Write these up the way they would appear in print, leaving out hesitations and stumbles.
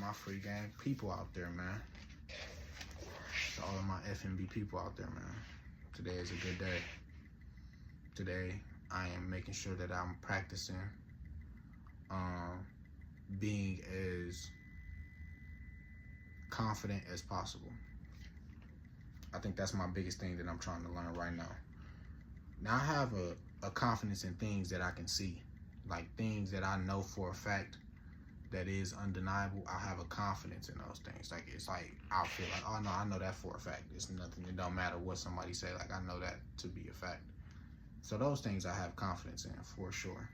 my free game people out there, man. To all of my FNB people out there, man. Today is a good day. Today, I am making sure that I'm practicing being as confident as possible. I think that's my biggest thing that I'm trying to learn right now. Now, I have a confidence in things that I can see, like things that I know for a fact that is undeniable. I have a confidence in those things. Like, it's like, I'll feel like, oh no, I know that for a fact. It's nothing, it don't matter what somebody say, like I know that to be a fact. So those things I have confidence in for sure.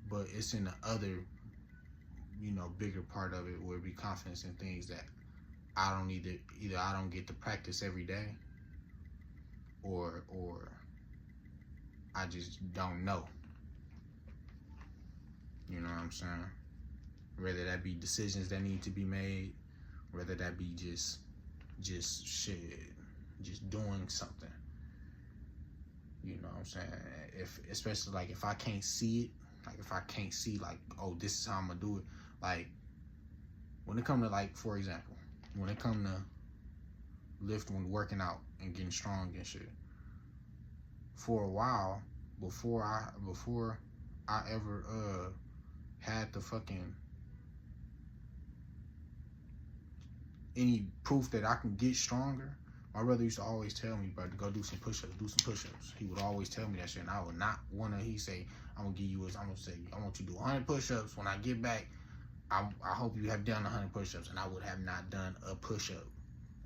But it's in the other, bigger part of it where it be confidence in things that I don't either I don't get to practice every day, or I just don't know. You know what I'm saying? Whether that be decisions that need to be made, whether that be just doing something. You know what I'm saying? Especially like if I can't see it, like if I can't see like, oh, this is how I'm gonna do it. Like when it come to, like, for example, when it come to lifting, working out and getting strong and shit, for a while before I ever had the fucking any proof that I can get stronger, my brother used to always tell me, bro, to go do some push-ups, He would always tell me that shit, and I would not wanna. He say, I want you to do 100 push-ups. When I get back, I hope you have done 100 push-ups, and I would have not done a push-up.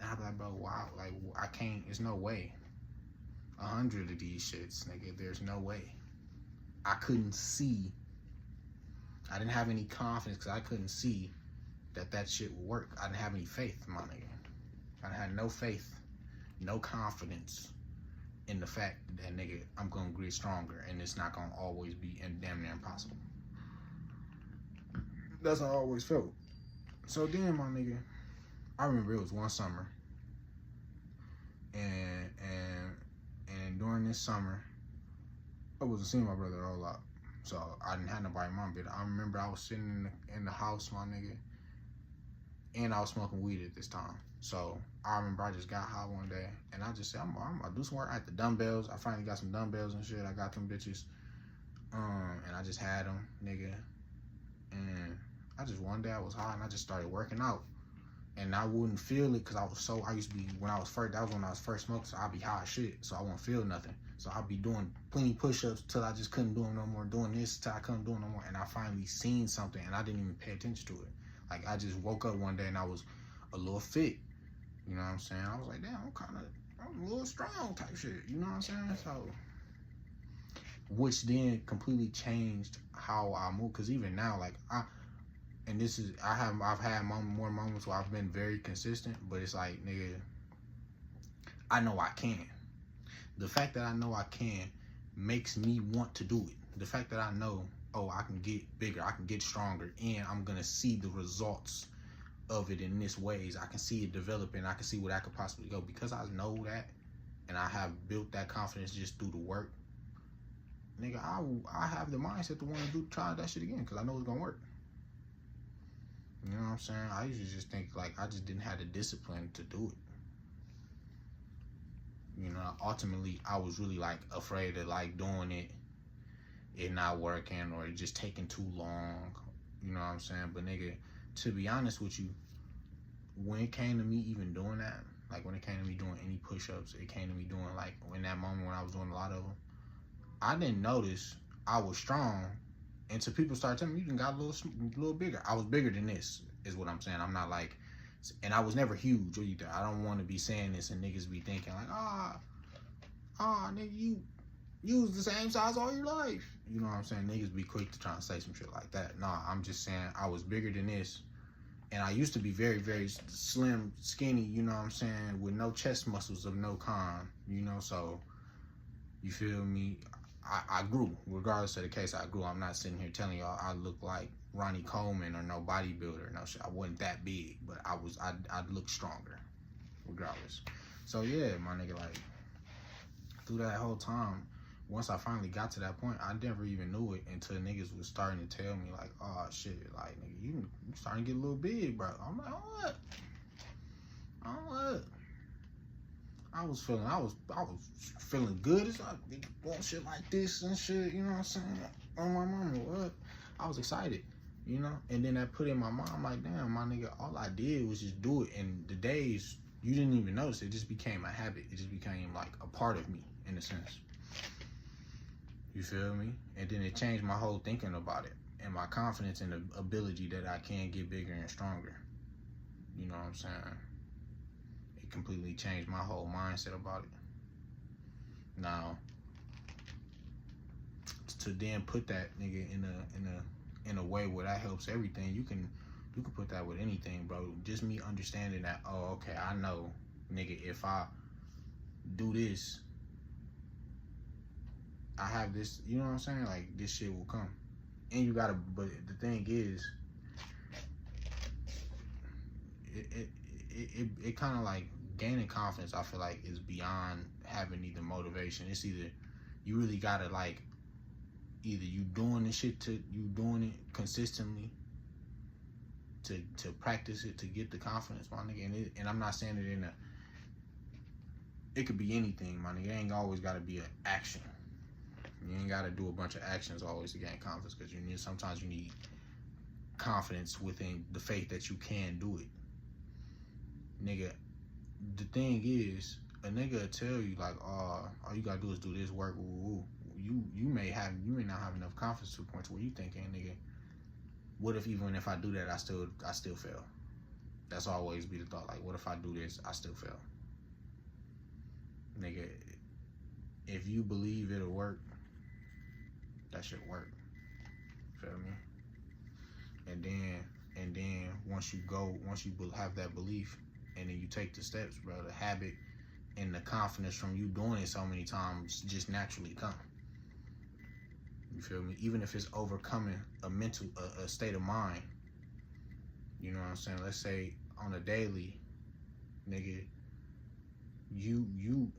And I'd be like, bro, wow, like I can't. There's no way. 100 of these shits, nigga. There's no way. I couldn't see. I didn't have any confidence because I couldn't see that shit would work. I didn't have any faith, my nigga. I had no faith, no confidence in the fact that, nigga, I'm gonna get stronger and it's not gonna always be damn near impossible. That's how I always felt. So then, my nigga, I remember it was one summer, and during this summer, I wasn't seeing my brother a whole lot, so I didn't have nobody in my bed. I remember I was sitting in the house, my nigga, and I was smoking weed at this time. So I remember I just got high one day, and I just said, I'm gonna do some work. I had the dumbbells. I finally got some dumbbells and shit. I got them bitches, and I just had them, nigga. And I just, one day I was high, and I just started working out. And I wouldn't feel it because I used to be, that was when I was first smoking, so I'd be high as shit, so I wouldn't feel nothing. So I'd be doing plenty push-ups till I just couldn't do them no more, doing this till I couldn't do them no more, and I finally seen something, and I didn't even pay attention to it. Like, I just woke up one day, and I was a little fit, you know what I'm saying? I was like, damn, I'm a little strong type shit, you know what I'm saying? So, which then completely changed how I move, because even now, like, I've had more moments where I've been very consistent, but it's like, nigga, I know I can. The fact that I know I can makes me want to do it. The fact that I know, oh, I can get bigger, I can get stronger, and I'm gonna see the results of it in this ways. I can see it developing, I can see where that could possibly go. Because I know that, and I have built that confidence just through the work, nigga, I have the mindset to want to try that shit again, because I know it's gonna work. You know what I'm saying? I usually just think, like, I just didn't have the discipline to do it. You know, ultimately, I was really, like, afraid of, like, doing it not working, or it just taking too long. You know what I'm saying? But, nigga, to be honest with you, when it came to me even doing that, like, when it came to me doing any push-ups, it came to me doing, like, in that moment when I was doing a lot of them, I didn't notice I was strong until people started telling me, you done got a little bigger. I was bigger than this, is what I'm saying. I'm not like, and I was never huge either. I don't want to be saying this and niggas be thinking like, nigga, you was the same size all your life. You know what I'm saying? Niggas be quick to try and say some shit like that. Nah, I'm just saying I was bigger than this. And I used to be very, very slim, skinny, you know what I'm saying, with no chest muscles of no kind, you know, so, you feel me? I grew, regardless of the case, I grew. I'm not sitting here telling y'all I look like Ronnie Coleman or no bodybuilder, no shit. I wasn't that big, but I looked stronger, regardless. So yeah, my nigga, like, through that whole time, once I finally got to that point, I never even knew it until niggas was starting to tell me like, oh shit, like nigga, you starting to get a little big, bro. I'm like, oh what? Oh what? I was feeling good as like doing shit like this and shit, you know what I'm saying? On my mama, what? I was excited, you know? And then that put in my mind, I'm like, damn, my nigga, all I did was just do it. And the days, you didn't even notice it. It just became a habit. It just became like a part of me, in a sense. You feel me? And then it changed my whole thinking about it and my confidence in the ability that I can get bigger and stronger. You know what I'm saying? It completely changed my whole mindset about it. Now, to then put that nigga in a way where that helps everything, you can put that with anything, bro. Just me understanding that, oh, okay, I know, nigga, if I do this, I have this, you know what I'm saying? Like, this shit will come. And you gotta, but the thing is, it kind of like gaining confidence, I feel like, is beyond having either motivation. It's either you really gotta like, either you doing the shit you doing it consistently to practice it to get the confidence, my nigga. And I'm not saying it it could be anything, my nigga. It ain't always gotta be an action. You ain't gotta do a bunch of actions always to gain confidence, because sometimes you need confidence within the faith that you can do it. Nigga, the thing is, a nigga will tell you like, all you gotta do is do this work, woo. You may not have enough confidence to the point where you thinking, nigga, what if even if I do that, I still fail? That's always be the thought, like, what if I do this, I still fail? Nigga, if you believe it'll work, that should work. Feel me? And then once you have that belief, and then you take the steps, bro, the habit and the confidence from you doing it so many times just naturally come. You feel me? Even if it's overcoming a state of mind. You know what I'm saying? Let's say on a daily, nigga, you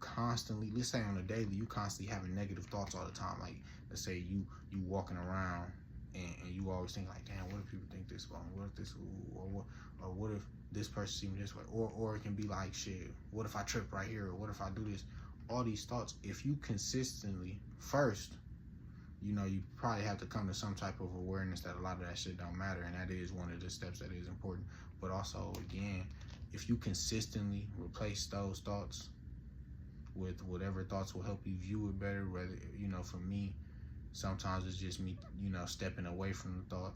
constantly, let's say on a daily, you constantly having negative thoughts all the time. Like, let's say you walking around and you always think like, damn, what if people think this about me? What if this, or what if this person see me this way? Or it can be like, shit, what if I trip right here? Or what if I do this? All these thoughts, if you consistently, first, you know, you probably have to come to some type of awareness that a lot of that shit don't matter, and that is one of the steps that is important. But also, again, if you consistently replace those thoughts with whatever thoughts will help you view it better, whether, you know, for me, sometimes it's just me, you know, stepping away from the thought,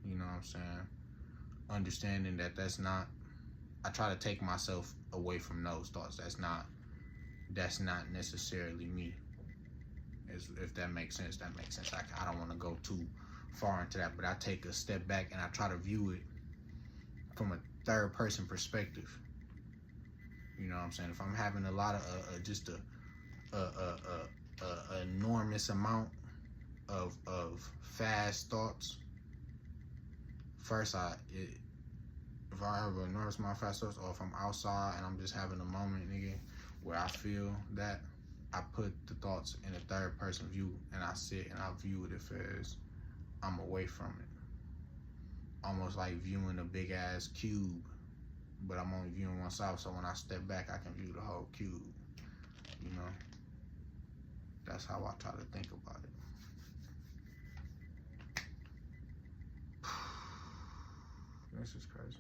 you know what I'm saying? Understanding that that's not, I try to take myself away from those thoughts. That's not necessarily me. If that makes sense, that makes sense. I don't want to go too far into that, but I take a step back and I try to view it from a third person perspective. You know what I'm saying? If I'm having a lot of just a enormous amount of fast thoughts, first if I have an enormous amount of fast thoughts, or if I'm outside and I'm just having a moment, nigga, where I feel that, I put the thoughts in a third person view, and I sit and I view it as I'm away from it. Almost like viewing a big ass cube, but I'm only viewing one side, so when I step back, I can view the whole cube. You know? That's how I try to think about it. This is crazy.